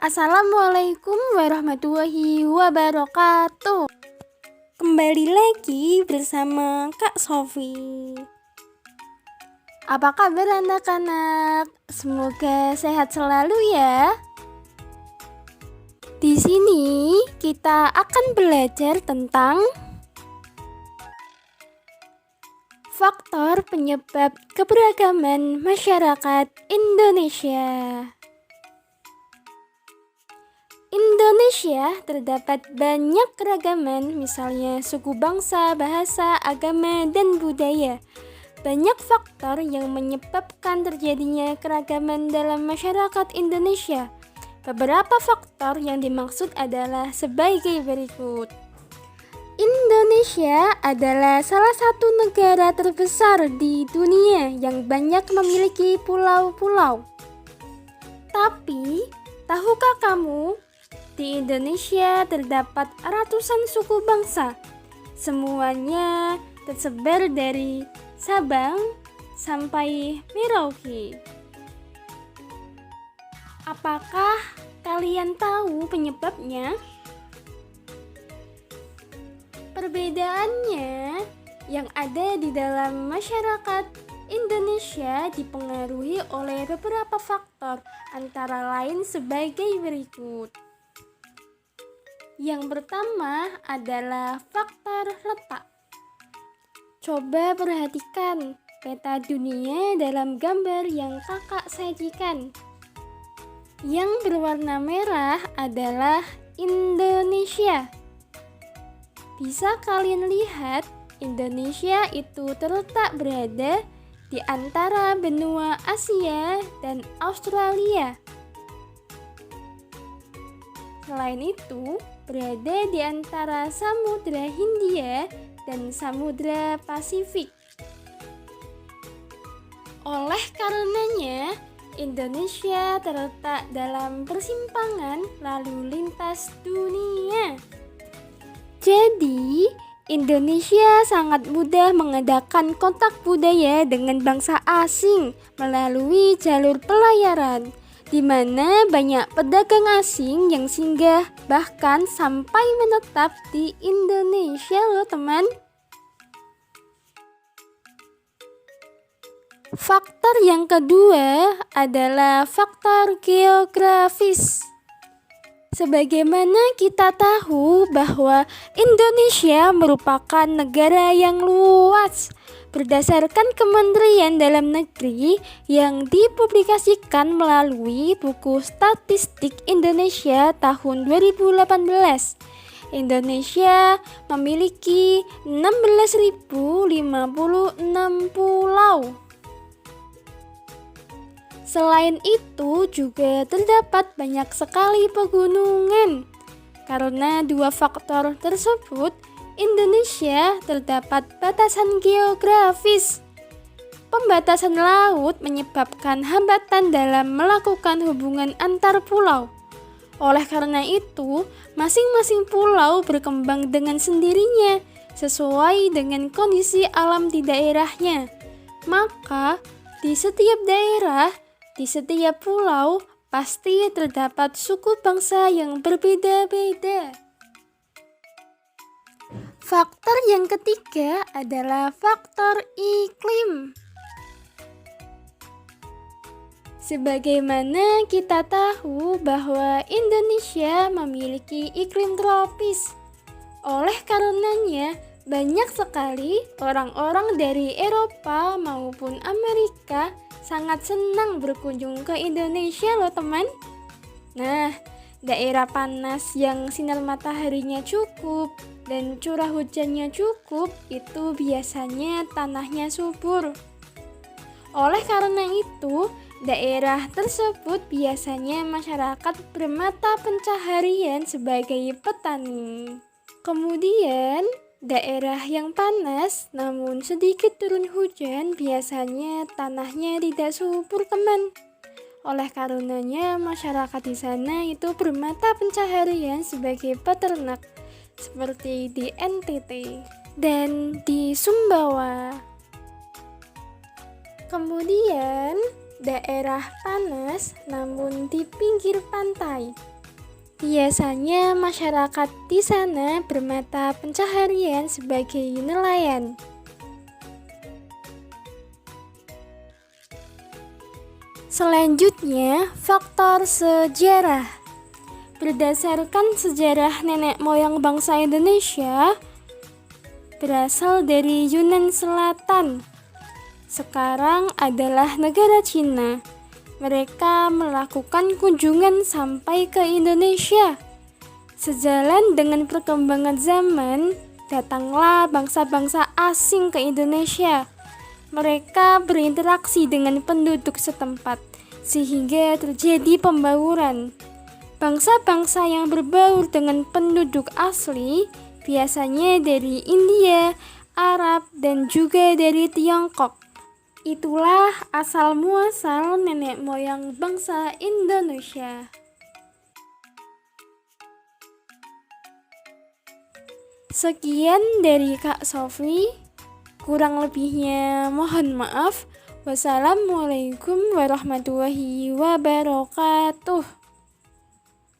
Assalamualaikum warahmatullahi wabarakatuh. Kembali lagi bersama Kak Sofi. Apa kabar anak-anak? Semoga sehat selalu ya. Di sini kita akan belajar tentang faktor penyebab keberagaman masyarakat Indonesia. Indonesia terdapat banyak keragaman, misalnya suku bangsa, bahasa, agama, dan budaya. Banyak faktor yang menyebabkan terjadinya keragaman dalam masyarakat Indonesia. Beberapa faktor yang dimaksud adalah sebagai berikut. Indonesia adalah salah satu negara terbesar di dunia yang banyak memiliki pulau-pulau. Tapi, tahukah kamu? Di Indonesia terdapat ratusan suku bangsa. Semuanya tersebar dari Sabang sampai Merauke. Apakah kalian tahu penyebabnya? Perbedaannya yang ada di dalam masyarakat Indonesia dipengaruhi oleh beberapa faktor, antara lain sebagai berikut. Yang pertama adalah faktor letak. Coba perhatikan peta dunia dalam gambar yang kakak sajikan. Yang berwarna merah adalah Indonesia. Bisa kalian lihat, Indonesia itu terletak berada di antara benua Asia dan Australia. Selain itu, berada di antara Samudra Hindia dan Samudra Pasifik. Oleh karenanya, Indonesia terletak dalam persimpangan lalu lintas dunia. Jadi, Indonesia sangat mudah mengadakan kontak budaya dengan bangsa asing melalui jalur pelayaran, di mana banyak pedagang asing yang singgah bahkan sampai menetap di Indonesia loh teman. Faktor yang kedua adalah faktor geografis. Sebagaimana kita tahu bahwa Indonesia merupakan negara yang luas. Berdasarkan Kementerian Dalam Negeri yang dipublikasikan melalui buku Statistik Indonesia tahun 2018, Indonesia memiliki 16.056 pulau. Selain itu juga terdapat banyak sekali pegunungan. Karena dua faktor tersebut, Indonesia terdapat batasan geografis. Pembatasan laut menyebabkan hambatan dalam melakukan hubungan antar pulau. Oleh karena itu, masing-masing pulau berkembang dengan sendirinya sesuai dengan kondisi alam di daerahnya. Maka, di setiap daerah, di setiap pulau, pasti terdapat suku bangsa yang berbeda-beda. Faktor yang ketiga adalah faktor iklim. Sebagaimana kita tahu bahwa Indonesia memiliki iklim tropis. Oleh karenanya, banyak sekali orang-orang dari Eropa maupun Amerika sangat senang berkunjung ke Indonesia loh teman. Nah, daerah panas yang sinar mataharinya cukup dan curah hujannya cukup itu biasanya tanahnya subur. Oleh karena itu, daerah tersebut biasanya masyarakat bermata pencaharian sebagai petani. Kemudian, daerah yang panas namun sedikit turun hujan biasanya tanahnya tidak subur teman. Oleh karenanya masyarakat di sana itu bermata pencaharian sebagai peternak seperti di NTT dan di Sumbawa. Kemudian daerah panas namun di pinggir pantai. Biasanya masyarakat di sana bermata pencaharian sebagai nelayan. Selanjutnya, faktor sejarah. Berdasarkan sejarah nenek moyang bangsa Indonesia, berasal dari Yunan Selatan. Sekarang adalah negara Cina. Mereka melakukan kunjungan sampai ke Indonesia. Sejalan dengan perkembangan zaman, datanglah bangsa-bangsa asing ke Indonesia. Mereka berinteraksi dengan penduduk setempat, sehingga terjadi pembauran. Bangsa-bangsa yang berbaur dengan penduduk asli biasanya dari India, Arab, dan juga dari Tiongkok. Itulah asal-muasal nenek moyang bangsa Indonesia. Sekian dari Kak Sofi. Kurang lebihnya mohon maaf. Wassalamualaikum warahmatullahi wabarakatuh.